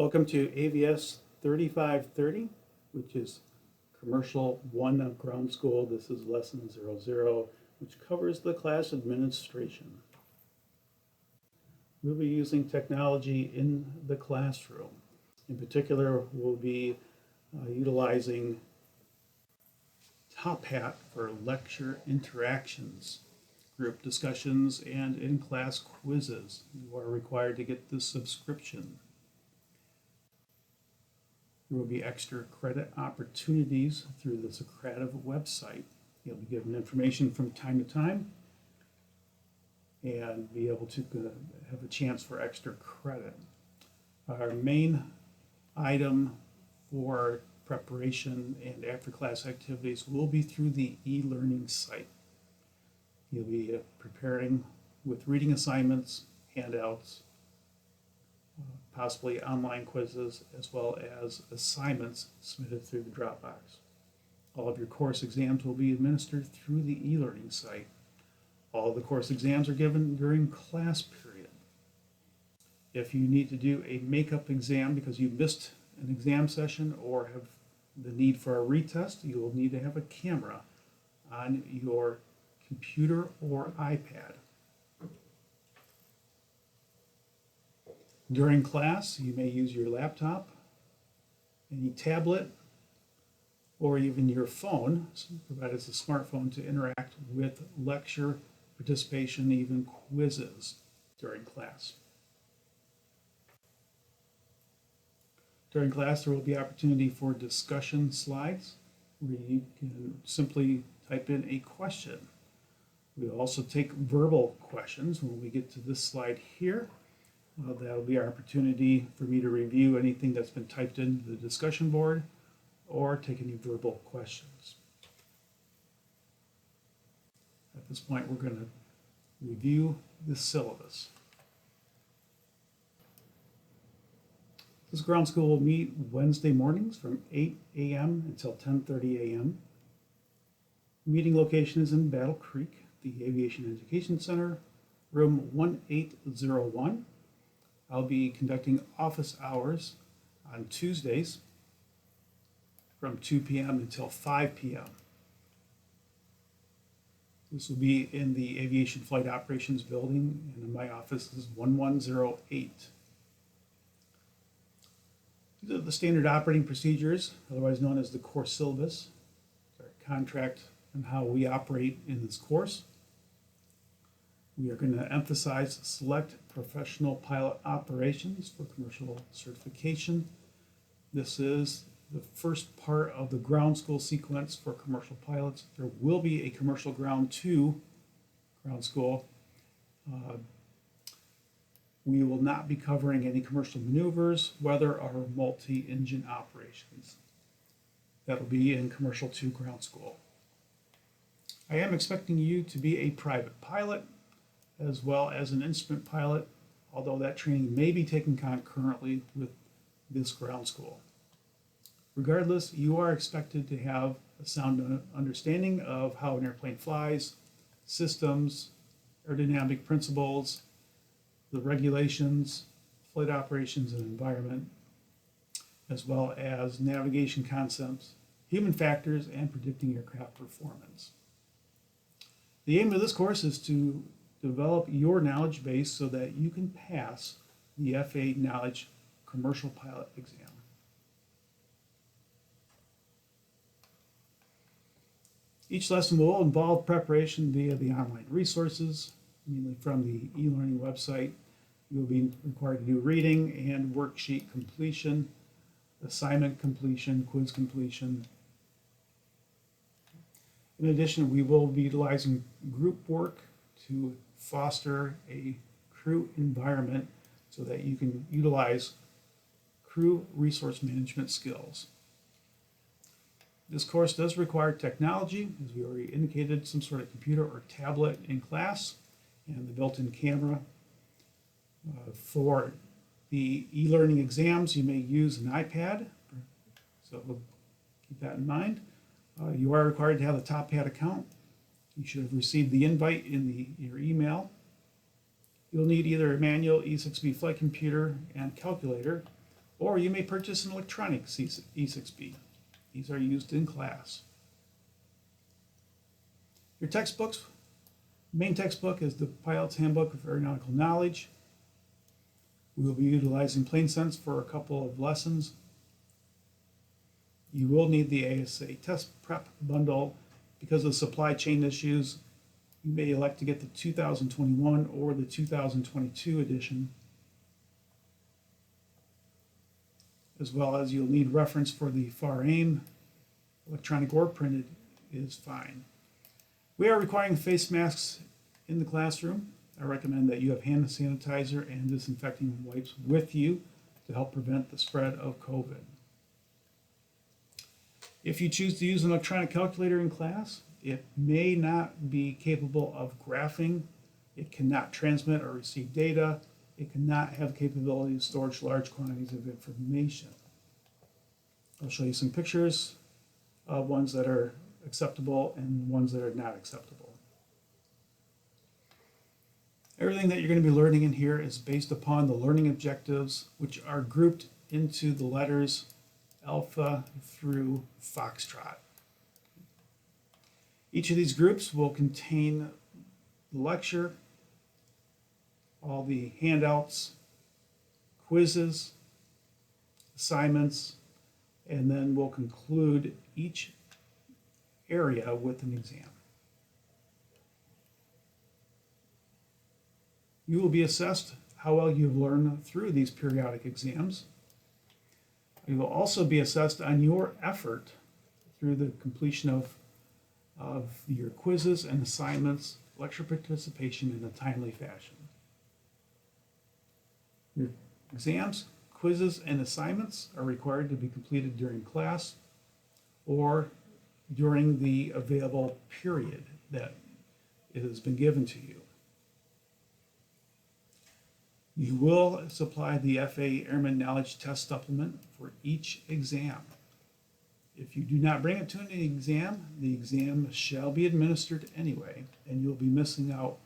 Welcome to AVS 3530, which is Commercial 1 of Ground School. This is Lesson 00, which covers the class administration. We'll be using technology in the classroom. In particular, we'll be utilizing Top Hat for lecture interactions, group discussions, and in-class quizzes. You are required to get the subscription. There will be extra credit opportunities through the Socrative website. You'll be given information from time to time and be able to have a chance for extra credit. Our main item for preparation and after-class activities will be through the e-learning site. You'll be preparing with reading assignments, handouts, possibly online quizzes, as well as assignments submitted through the Dropbox. All of your course exams will be administered through the e-learning site. All of the course exams are given during class period. If you need to do a makeup exam because you missed an exam session or have the need for a retest, you will need to have a camera on your computer or iPad. During class, you may use your laptop, any tablet, or even your phone, provided it's a smartphone, to interact with lecture participation, even quizzes during class. During class, there will be opportunity for discussion slides where you can simply type in a question. We'll also take verbal questions when we get to this slide here. That'll be our opportunity for me to review anything that's been typed into the discussion board or take any verbal questions. At this point, we're going to review the syllabus. This ground school will meet Wednesday mornings from 8 a.m. until 10:30 a.m. Meeting location is in Battle Creek, the Aviation Education Center, room 1801. I'll be conducting office hours on Tuesdays from 2 p.m. until 5 p.m. This will be in the Aviation Flight Operations Building, and my office is 1108. These are the standard operating procedures, otherwise known as the course syllabus. It's our contract and how we operate in this course. We are going to emphasize select professional pilot operations for commercial certification. This is the first part of the ground school sequence for commercial pilots. There will be a commercial ground 2 ground school. We will not be covering any commercial maneuvers, weather, or multi-engine operations. That will be in commercial 2 ground school. I am expecting you to be a private pilot as well as an instrument pilot, although that training may be taken concurrently with this ground school. Regardless, you are expected to have a sound understanding of how an airplane flies, systems, aerodynamic principles, the regulations, flight operations and environment, as well as navigation concepts, human factors, and predicting aircraft performance. The aim of this course is to develop your knowledge base so that you can pass the FAA Knowledge Commercial Pilot Exam. Each lesson will involve preparation via the online resources, mainly from the e-learning website. You will be required to do reading and worksheet completion, assignment completion, quiz completion. In addition, we will be utilizing group work to foster a crew environment so that you can utilize crew resource management skills. This course does require technology, as we already indicated, some sort of computer or tablet in class, and the built-in camera. For the e-learning exams, you may use an iPad, so we'll keep that in mind. You are required to have a Top Hat account. You should have received the invite in your email. You'll need either a manual E6B flight computer and calculator, Or you may purchase an electronic E6B. These are used in class. Your textbooks, main textbook is the Pilot's Handbook of Aeronautical Knowledge. We will be utilizing Plain Sense for a couple of lessons. You will need the ASA test prep bundle. Because of supply chain issues, you may elect to get the 2021 or the 2022 edition, as well as you'll need reference for the FAR AIM. Electronic or printed is fine. We are requiring face masks in the classroom. I recommend that you have hand sanitizer and disinfecting wipes with you to help prevent the spread of COVID. If you choose to use an electronic calculator in class, it may not be capable of graphing. It cannot transmit or receive data. It cannot have capability to store large quantities of information. I'll show you some pictures of ones that are acceptable and ones that are not acceptable. Everything that you're going to be learning in here is based upon the learning objectives, which are grouped into the letters Alpha through Foxtrot. Each of these groups will contain the lecture, all the handouts, quizzes, assignments, and then we'll conclude each area with an exam. You will be assessed how well you've learned through these periodic exams. You will also be assessed on your effort through the completion of your quizzes and assignments, lecture participation in a timely fashion. Your exams, quizzes, and assignments are required to be completed during class or during the available period that it has been given to you. You will supply the FAA Airman Knowledge Test Supplement for each exam. If you do not bring it to an exam, the exam shall be administered anyway, and you'll be missing out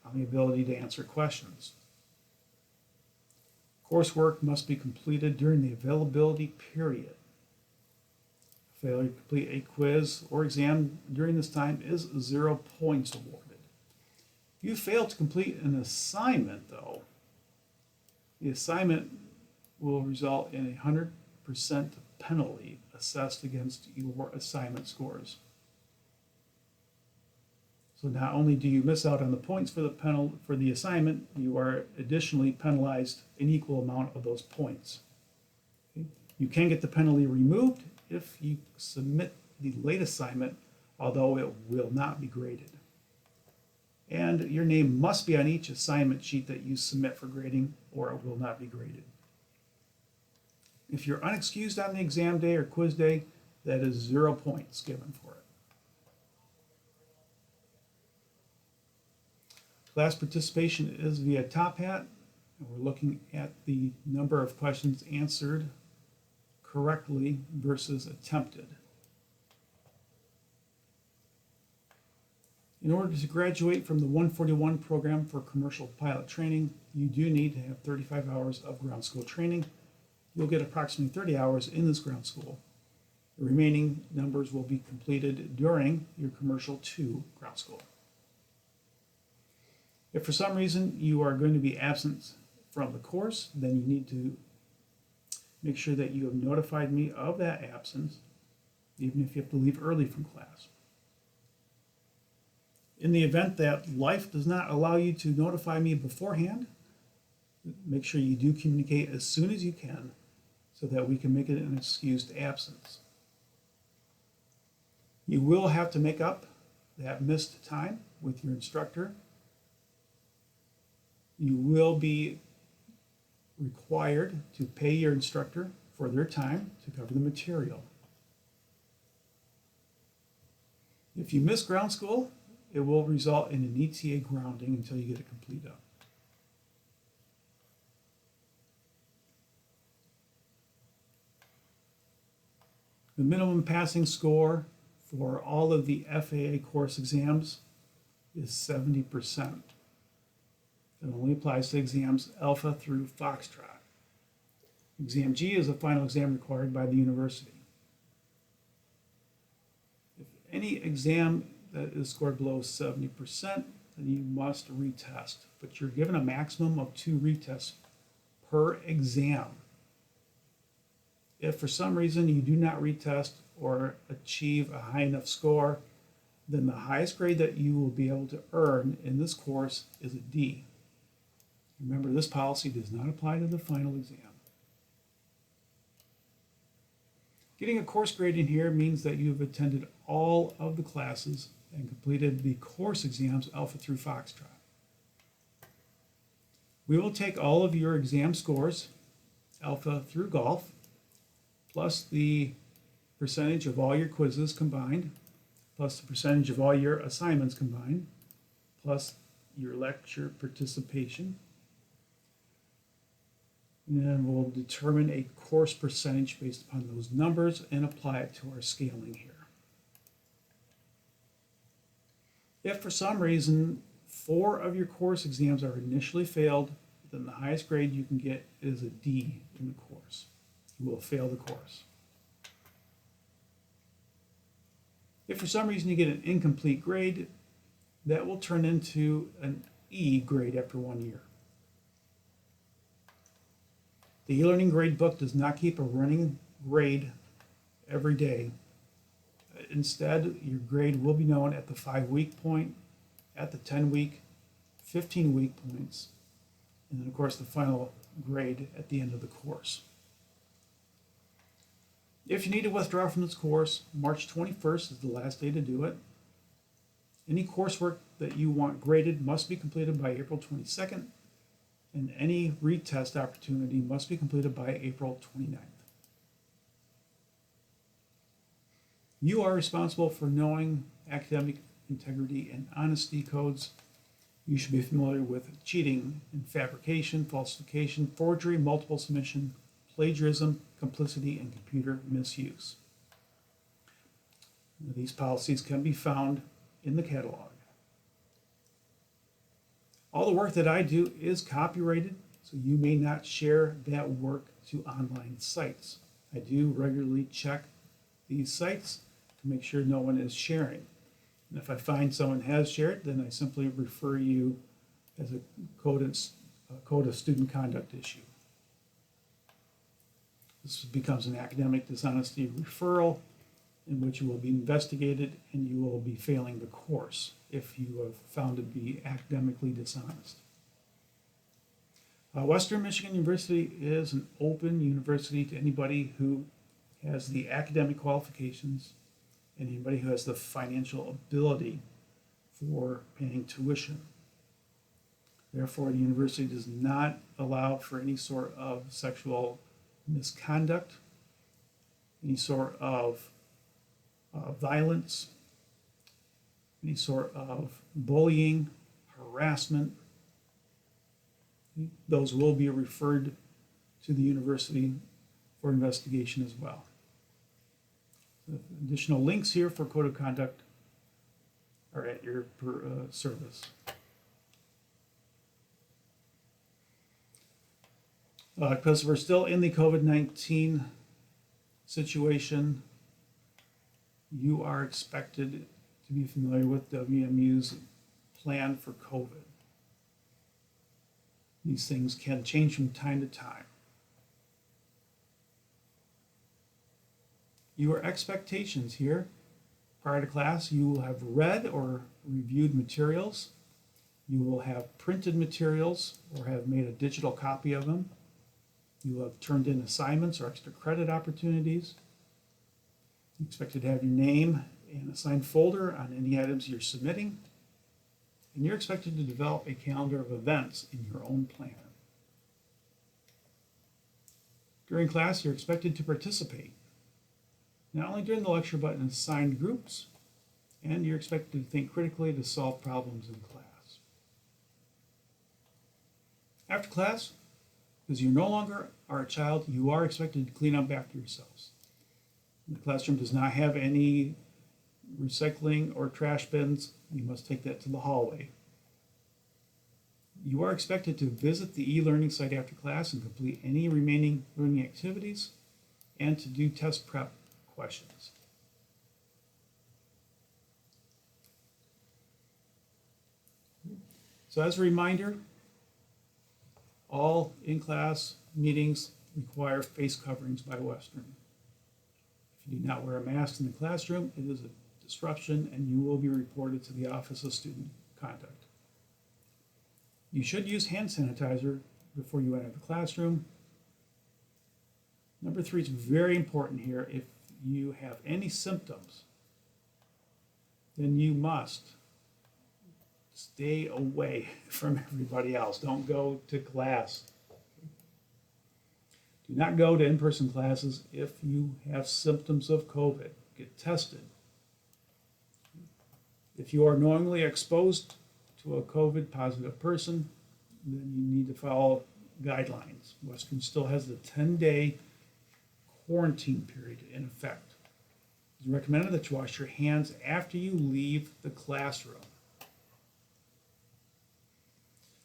on the ability to answer questions. Coursework must be completed during the availability period. Failure to complete a quiz or exam during this time is 0 points awarded. If you fail to complete an assignment, though, the assignment will result in a 100% penalty assessed against your assignment scores. So not only do you miss out on the points for the assignment, you are additionally penalized an equal amount of those points. Okay? You can get the penalty removed if you submit the late assignment, although it will not be graded. And your name must be on each assignment sheet that you submit for grading, or it will not be graded. If you're unexcused on the exam day or quiz day, that is 0 points given for it. Class participation is via Top Hat, and we're looking at the number of questions answered correctly versus attempted. In order to graduate from the 141 program for commercial pilot training, you do need to have 35 hours of ground school training. You'll get approximately 30 hours in this ground school. The remaining numbers will be completed during your commercial 2 ground school. If for some reason you are going to be absent from the course, then you need to make sure that you have notified me of that absence, even if you have to leave early from class. In the event that life does not allow you to notify me beforehand, make sure you do communicate as soon as you can so that we can make it an excused absence. You will have to make up that missed time with your instructor. You will be required to pay your instructor for their time to cover the material. If you miss ground school, it will result in an ETA grounding until you get it completed up. The minimum passing score for all of the FAA course exams is 70%. It only applies to exams Alpha through Foxtrot. Exam G is the final exam required by the university. If any exam that is scored below 70%, then you must retest, but you're given a maximum of 2 retests per exam. If for some reason you do not retest or achieve a high enough score, then the highest grade that you will be able to earn in this course is a D. Remember, this policy does not apply to the final exam. Getting a course grade in here means that you have attended all of the classes and completed the course exams Alpha through Foxtrot. We will take all of your exam scores, Alpha through Golf, plus the percentage of all your quizzes combined, plus the percentage of all your assignments combined, plus your lecture participation. And then we'll determine a course percentage based upon those numbers and apply it to our scaling here. If for some reason 4 of your course exams are initially failed, then the highest grade you can get is a D in the course. You will fail the course. If for some reason you get an incomplete grade, that will turn into an E grade after 1 year. The e-learning grade book does not keep a running grade every day. Instead, your grade will be known at the 5-week point, at the 10-week, 15-week points, and then of course the final grade at the end of the course. If you need to withdraw from this course, March 21st is the last day to do it. Any coursework that you want graded must be completed by April 22nd, and any retest opportunity must be completed by April 29th. You are responsible for knowing academic integrity and honesty codes. You should be familiar with cheating and fabrication, falsification, forgery, multiple submission, plagiarism, complicity, and computer misuse. These policies can be found in the catalog. All the work that I do is copyrighted, so you may not share that work to online sites. I do regularly check these sites to make sure no one is sharing. And if I find someone has shared, then I simply refer you as a code of student conduct issue. This becomes an academic dishonesty referral in which you will be investigated and you will be failing the course if you have found to be academically dishonest. Western Michigan University is an open university to anybody who has the academic qualifications and anybody who has the financial ability for paying tuition. Therefore, the university does not allow for any sort of sexual misconduct, any sort of violence, any sort of bullying, harassment. Those will be referred to the university for investigation as well. Additional links here for code of conduct are at your service. Because we're still in the COVID-19 situation, you are expected to be familiar with WMU's plan for COVID. These things can change from time to time. Your expectations here: prior to class, you will have read or reviewed materials. You will have printed materials or have made a digital copy of them. You will have turned in assignments or extra credit opportunities. You're expected to have your name and assigned folder on any items you're submitting. And you're expected to develop a calendar of events in your own plan. During class, you're expected to participate, not only during the lecture, but in assigned groups, and you're expected to think critically to solve problems in class. After class, because you no longer are a child, you are expected to clean up after yourselves. The classroom does not have any recycling or trash bins. You must take that to the hallway. You are expected to visit the e-learning site after class and complete any remaining learning activities and to do test prep questions. So as a reminder, all in-class meetings require face coverings by Western. If you do not wear a mask in the classroom, it is a disruption and you will be reported to the Office of Student Conduct. You should use hand sanitizer before you enter the classroom. Number 3 is very important here. If you have any symptoms, then you must stay away from everybody else. Don't go to class. Do not go to in-person classes if you have symptoms of COVID. Get tested. If you are knowingly exposed to a COVID positive person, then you need to follow guidelines. Western still has the 10-day quarantine period in effect. It's recommended that you wash your hands after you leave the classroom.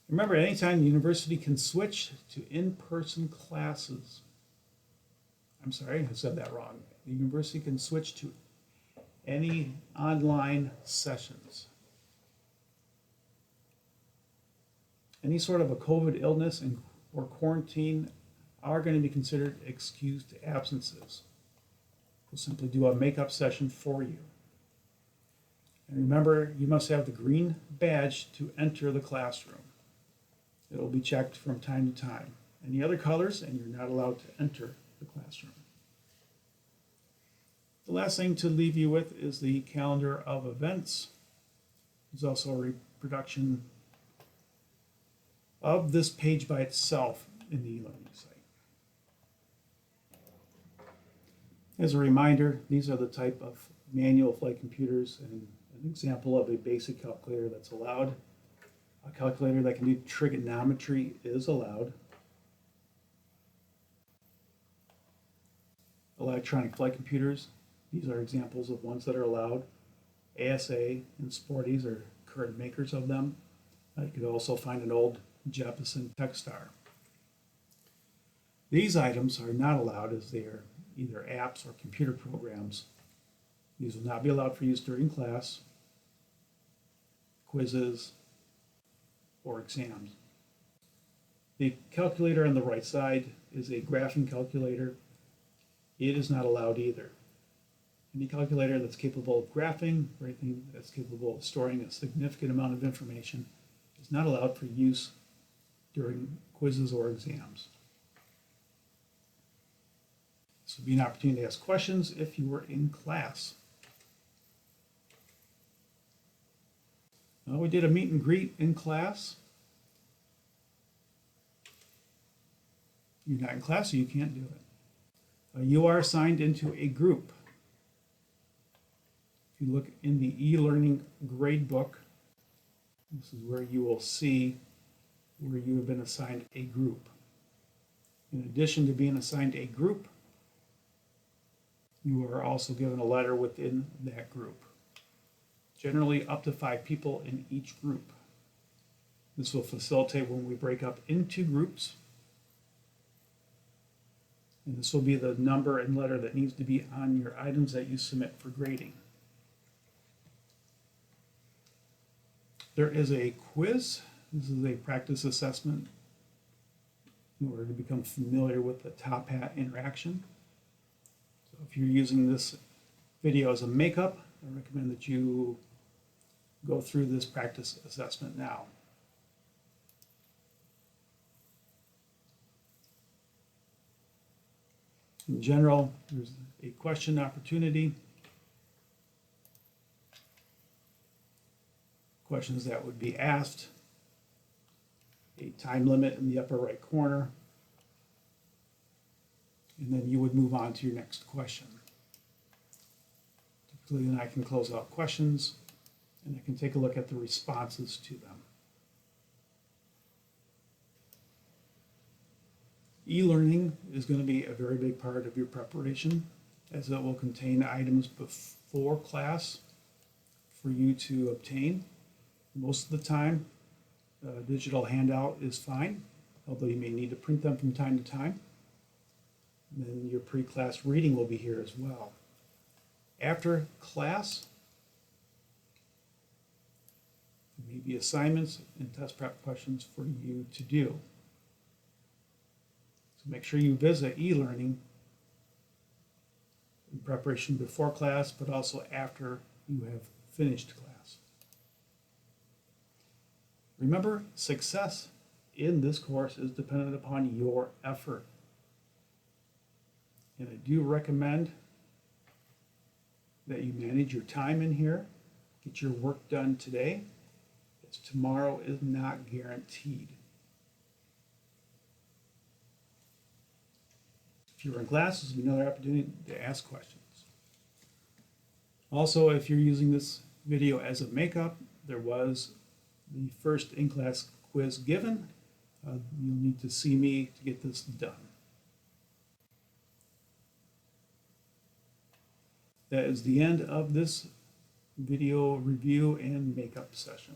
Remember, anytime the university can switch to in-person classes, I'm sorry, I said that wrong. The university can switch to any online sessions. Any sort of a COVID illness or quarantine are going to be considered excused absences. We'll simply do a makeup session for you. And remember, you must have the green badge to enter the classroom. It will be checked from time to time. Any other colors, and you're not allowed to enter the classroom. The last thing to leave you with is the calendar of events. There's also a reproduction of this page by itself in the e-learning site. As a reminder, these are the type of manual flight computers and an example of a basic calculator that's allowed. A calculator that can do trigonometry is allowed. Electronic flight computers, these are examples of ones that are allowed. ASA and Sporties are current makers of them. You could also find an old Jeppesen Techstar. These items are not allowed as they are either apps or computer programs. These will not be allowed for use during class, quizzes, or exams. The calculator on the right side is a graphing calculator. It is not allowed either. Any calculator that's capable of graphing or anything that's capable of storing a significant amount of information is not allowed for use during quizzes or exams. This would be an opportunity to ask questions if you were in class. We did a meet and greet in class. You're not in class, so you can't do it. You are assigned into a group. If you look in the e-learning grade book, this is where you will see where you have been assigned a group. In addition to being assigned a group, you are also given a letter within that group. Generally up to 5 people in each group. This will facilitate when we break up into groups. And this will be the number and letter that needs to be on your items that you submit for grading. There is a quiz. This is a practice assessment in order to become familiar with the top hat interaction. So if you're using this video as a makeup, I recommend that you go through this practice assessment now. In general, there's a question opportunity. Questions that would be asked. A time limit in the upper right corner. And then you would move on to your next question. Typically, then I can close out questions and I can take a look at the responses to them. E-learning is going to be a very big part of your preparation, as it will contain items before class for you to obtain. Most of the time, digital handout is fine, although you may need to print them from time to time. And then your pre-class reading will be here as well. After class, there may be assignments and test prep questions for you to do. So make sure you visit e-learning in preparation before class, but also after you have finished class. Remember, success in this course is dependent upon your effort. And I do recommend that you manage your time in here, get your work done today, as tomorrow is not guaranteed. If you're in class, this is another opportunity to ask questions. Also, if you're using this video as a makeup, there was the first in-class quiz given. You'll need to see me to get this done. That is the end of this video review and makeup session.